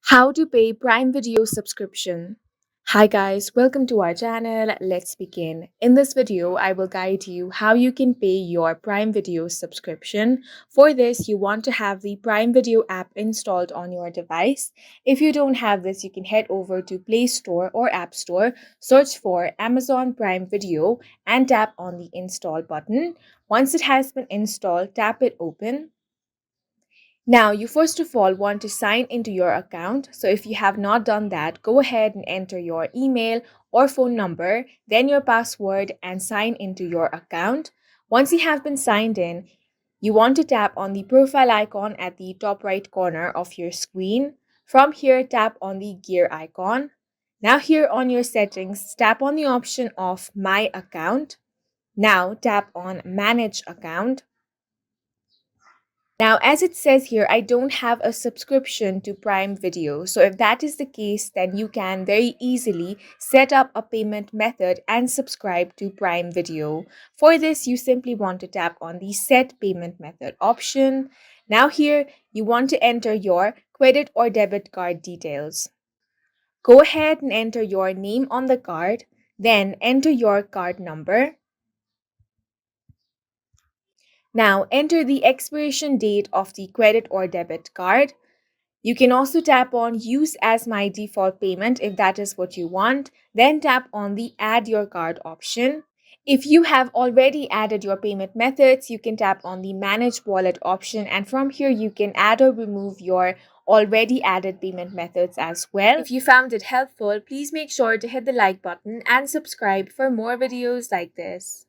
How to pay Prime Video subscription. Hi guys, welcome to our channel. Let's begin. In this video, I will guide you how you can pay your Prime Video subscription. For this, you want to have the Prime Video app installed on your device. If you don't have this, you can head over to Play Store or App Store, search for Amazon Prime Video and tap on the install button. Once it has been installed, tap it open. Now, you first of all want to sign into your account. So, if you have not done that, go ahead and enter your email or phone number, then your password, and sign into your account. Once you have been signed in, you want to tap on the profile icon at the top right corner of your screen. From here, tap on the gear icon. Now, here on your settings, tap on the option of My Account. Now, tap on Manage Account. Now, as it says here, I don't have a subscription to Prime Video. So if that is the case, then you can very easily set up a payment method and subscribe to Prime Video. For this, you simply want to tap on the Set Payment Method option. Now here, you want to enter your credit or debit card details. Go ahead and enter your name on the card, then enter your card number. Now enter the expiration date of the credit or debit card. You can also tap on Use as my default payment if that is what you want. Then tap on the Add your card option. If you have already added your payment methods, you can tap on the Manage Wallet option, and from here you can add or remove your already added payment methods as well. If you found it helpful, please make sure to hit the like button and subscribe for more videos like this.